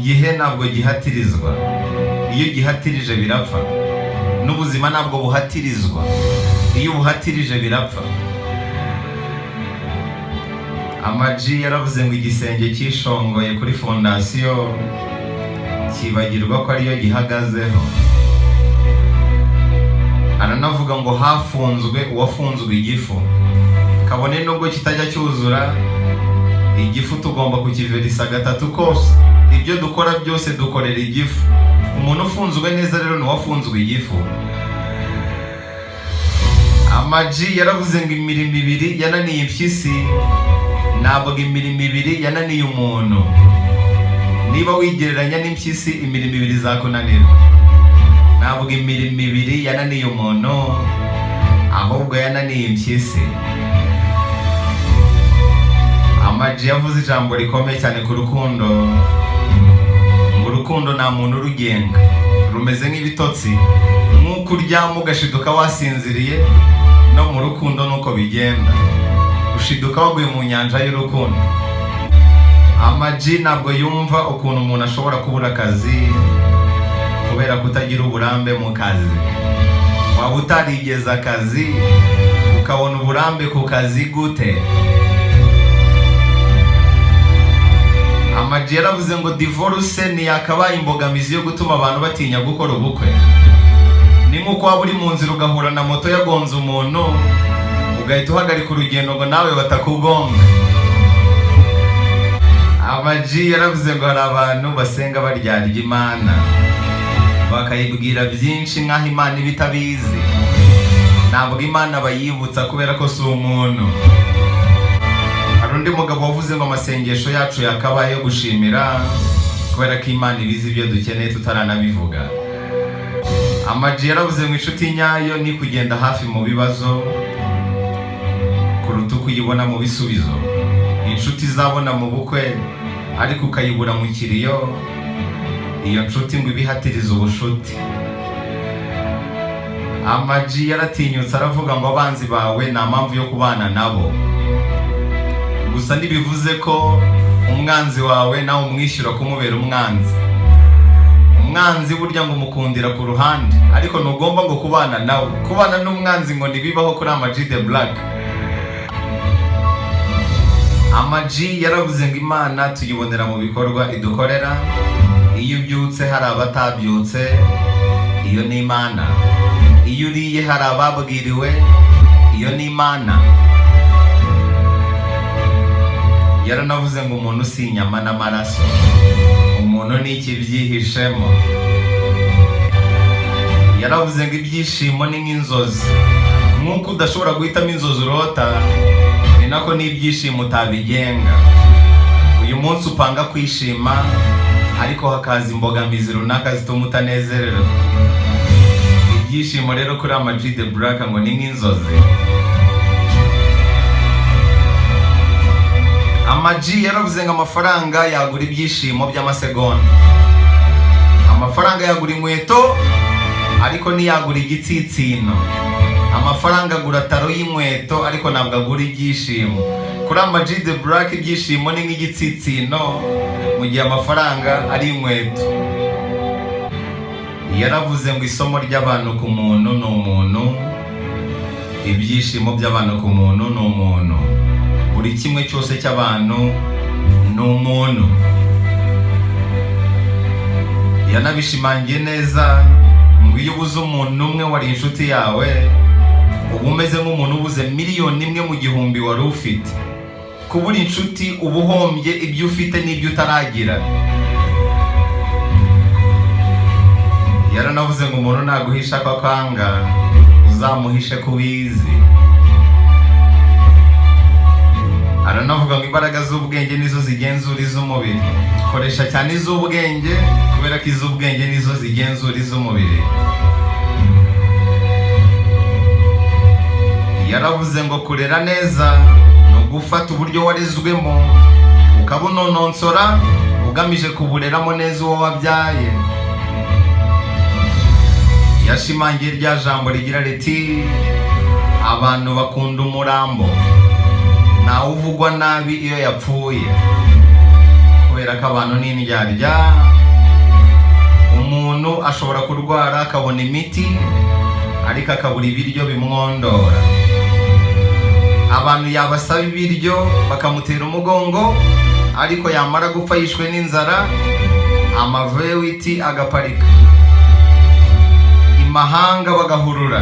igihe ntabwo gihatirizwa, iyo gihatirije birapfa. N'ubuzima ntabwo buhatirizwa, iyo ubuhatirije birapfa. Ama-G yaravuze ngo igisenge cyishongoye kuri fondasiyo kibagirwa ko ariyo gihagazeho. Aranavuga ngo hafunzwe uwafunzwe igifu, kabone nubwo kitajya cyuzura, igifu tugomba kukiverisa gatatu kose. Ibyo dukora byose dukorera igifu. Umuntu ufunzwe neza rero ni uwafunzwe igifu. Ama-G yaravuze ngo imirimo ibiri yananiye impyisi, ntabwo imirimo ibiri yananiye umuntu. Niba wigereranya n'impyisi, imirimo ibiri izakunanira. Ntabwo imirimo ibiri yananiye umuntu, ahubwo yananiye impyisi. Ama-G yavuze ijambo rikomeye cyane ku rukundo, ngo urukundo nta muntu urugenga, rumeze nk'ibitotsi. Nk'uko uryama ugashiduka wasinziriye, no mu rukundo nuko bigenda, ushiduka waguye mu nyanja y'urukundo. Ama-G ntabwo yumva ukuntu umuntu ashobora kubura akazi kubera kutagira uburambe mu kazi. Waba utarigeze akazi ukabona uburambe ku kazi gute? Ama-G yaravuze ngo divorce ntiyakabaye imbogamizi yo gutuma abantu batinya gukora ubukwe. Ni nk'uko waba uri mu nzira ugahura na moto yagonze umuntu, ugahita uhagarika urugendo ngo nawe batakugonga. Ama-G yaravuze ngo hari abantu basenga baryarya Imana, bakayibwira byinshi nk'aho Imana iba itabizi. Ntabwo Imana bayibutsa kubera ko si umuntu. Hari undi mugabo wavuze ngo amasengesho yacu yakabaye yo gushimira kubera ko Imana ibizi ibyo dukeneye tutaranabivuga. Ama-G yaravuze ngo inshuti nyayo ni kugenda hafi mu bibazo kuruta kuyibona mu bisubizo. Inshuti izabona mu bukwe ariko ukayibura mu kiriyo, iyo nshuti ngo ibihatiriza ubushuti. Ama-G yaratinyutse aravuga ngo abanzi bawe nta mpamvu yo kubana nabo. Gusa ntibivuze ko umwanzi wawe nawe umwishyura kumubera umwanzi. Umwanzi burya ngo umukundira ku ruhande, ariko ntugomba ngo kubana nawe. Kubana n'umwanzi ngo ntibibaho kuri Ama-G the Black. Ama-G yaravuze ngo Imana tuyibonera mu bikorwa idukorera. Iyo ubyutse hari abatabyutse, iyo ni Imana. Iyo uriye hari ababwiriwe, iyo ni Imana. Yaranavuze ngo umuntu si inyama n'amaraso, umuntu ni ikibyihishemo. Yaravuze ngo ibyishimo ni nk'inzozi. Nk'uko udashobora guhitamo inzozi urota, ni nako n'ibyishimo utabigenga. Uyu munsi upanga kwishima, ariko hakaza imbogamizi runaka zituma utanezererwa. Ibyishimo rero kuri Ama-G the Black ngo ni nk'inzozi. Ama-G yaravuze ngo amafaranga yagura ibyishimo by'amasegonda. Amafaranga yagura inkweto ariko ntiyagura igitsitsino. Amafaranga agura taro y'inkweto ariko ntabwo agura ibyishimo. Kuri Ama-G the Black ibyishimo ni nk'igitsitsino, mu gihe amafaranga ari inkweto. Yaravuze ngo isomo ry'abantu ku muntu ni umuntu, ibyishimo by'abantu ku muntu ni umuntu, buri kimwe cyose cy'abantu ni umuntu. Yanabishimangiye neza ngo iyo ubuze umuntu umwe wari inshuti yawe, uba umeze nk'umuntu ubuze miliyoni imwe mu gihumbi wari ufite. Kubura inshuti uba uhombye ibyo ufite n'ibyo utaragira. Yaranavuze ngo umuntu naguhisha ko akwanga, uzamuhishe ko ubizi. Aranavuga ngo imbaraga z'ubwenge nizo zigenzura iz'umubiri. Koresha cyane iz'ubwenge kubera ko iz'ubwenge nizo zigenzura iz'umubiri. Yaravuze ngo kurera neza ni ugufata uburyo warezwemo ukabunononsora ugamije kubureramo neza uwo wabyaye. Yashimangiye rya jambo rigira riti abantu bakunda umurambo, ntawe uvugwa nabi iyo yapfuye kubera kubera ko abantu n'indyarya. Umuntu ashobora kurwara akabona imiti ariko akabura ibiryo bimwondora. Abantu yabasaba ibiryo bakamutera umugongo ariko yamara gupfa yishwe n'inzara, amavewiti agaparika. Imahanga bagahurura,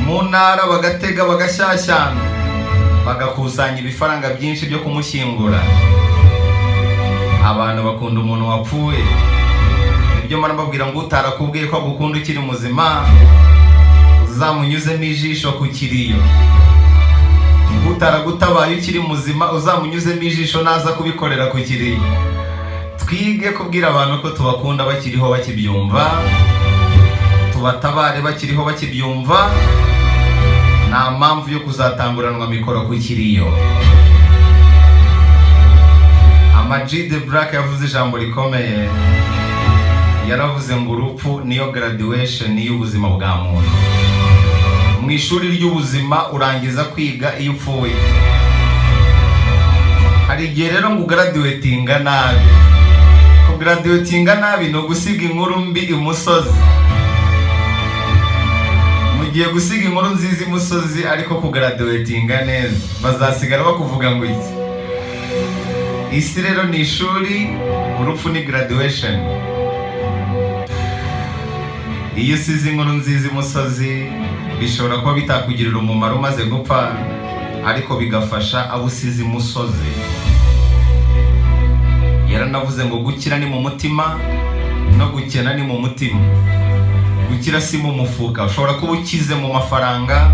mu ntara bagatega bagashyashyana, bagakusanya ibifaranga byinshi byo kumushyingura. Abantu bakunda umuntu wapfuye. Nibyo mara mbabwira ngo utarakubwiye ko agukunda ukiri muzima, uzamunyuzemo ijisho ku kiriyo. Utaragutabaye ukiri muzima, uzamunyuzemo ijisho naza kubikorera ku kiriyo. Twige kubwira abantu ko tubakunda bakiriho bakibyumva, tubatabare bakiriho bakibyumva. Nta mpamvu yo kuzatanguranwa mikoro ku kiriyo. Ama-G The Black yavuze ijambo rikomeye. Yaravuze ngo urupfu niyo graduation y'ubuzima bwa muntu. Mu ishuri ry'ubuzima urangiza kwiga iyo upfuye. Hari igihe rero ngo graduatinga nabi. Ku graduatinga nabi no gusiga inkuru mbi imusozi. Mugiye gusiga inkuru nziza imusozi ariko ku graduatinga neza, bazasigara bakuvuga ngo iki? Isi rero ni ishuri, urupfu ni graduation. Iyo usize inkuru nziza imusozi bishobora kuba bitakugirira umumaro umaze gupfa, ariko bigafasha abo usize imusozi. Yaranavuze ngo gukira ni mu mutima no gukena ni mu mutima. Gukira si mu mufuka. Ushobora kuba ukize mu mafaranga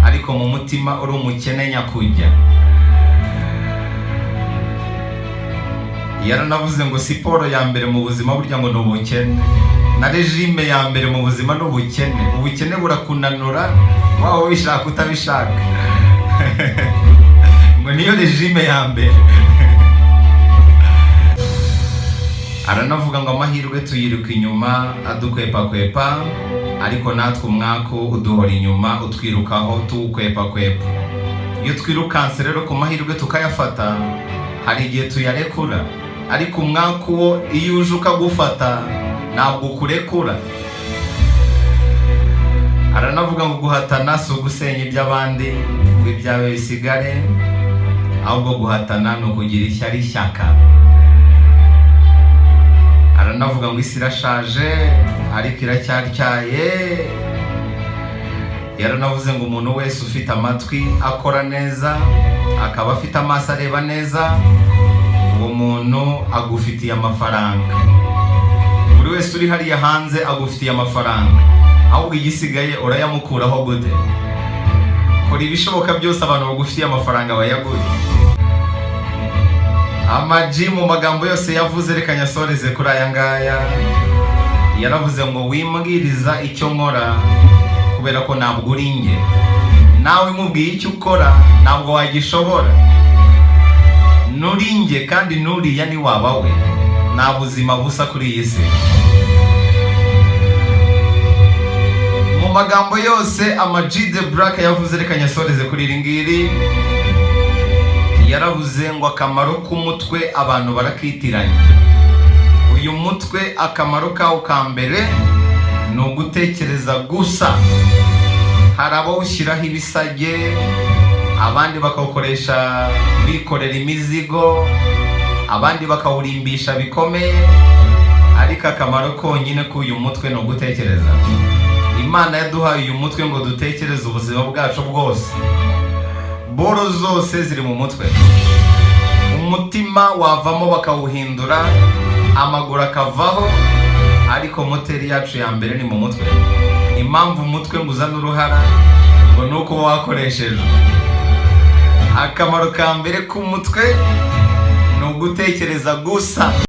ariko mu mutima uri umukene nyakujya. Yaranavuze ngo siporo ya mbere mu buzima burya ngo ni ubukene, na regime ya mbere mu buzima ni ubukene. Ubukene burakunanura waba ubishaka utabishaka. Ngo niyo regime ya mbere. Aranavuga ngo amahirwe tuyiruka inyuma adukwepakwepa, ariko natwe umwaka uduhora inyuma utwirukaho tuwukwepakwepa. Iyo twirukanse rero ku mahirwe tukayafata, hari igihe tuyarekura, ariko umwaka uwo iyo uje ukagufata ntabwo ukurekura. Aranavuga ngo guhatana si ugusenya iby'abandi ngo ibyawe bisigare, ahubwo guhatana ni ukugira ishyari ishyaka. Aranavuga ngo isi irashaje ariko iracyatyaye. Yaranavuze ngo umuntu wese ufite amatwi akora neza, akaba afite amaso areba neza, uwo muntu agufitiye amafaranga. Buri wese uri hariya hanze agufitiye amafaranga, ahubwo igisigaye urayamukuraho gute? Kora ibishoboka byose abantu bagufitiye amafaranga bayagure. Ama-G mu magambo yose yavuze reka nyasoreze kuri aya ngaya. Yaravuze ngo wimbwiriza icyo nkora kubera ko ntabwo uri nge. Nawe mubwiye icyo ukora ntabwo wagishobora. Nuri nge kandi nuriya ni waba we. Nta buzima busa kuri iyi si. Mu magambo yose Ama-G The Black yavuze reka nyasoreze kuri iri ngiri. Yaravuze ngo akamaro k'umutwe abantu barakitiranya. Uyu mutwe akamaro kawo ka mbere ni ugutekereza gusa. Hari abawushyiraho ibisage, abandi bakawukoresha bikorera imizigo, abandi bakawurimbisha bikomeye, ariko akamaro konyine k'uyu mutwe ni ugutekereza. Imana yaduhaye uyu mutwe ngo dutekereze ubuzima bwacu bwose. Boro zose ziri mu mutwe. Umutima wavamo bakawuhindura, amaguru akavaho, ariko moteri yacu ya mbere ni mu mutwe. Impamvu umutwe ngo uzana uruhara ngo ni uko wakoresheje. Akamaro ka mbere k'umutwe ni ugutekereza gusa.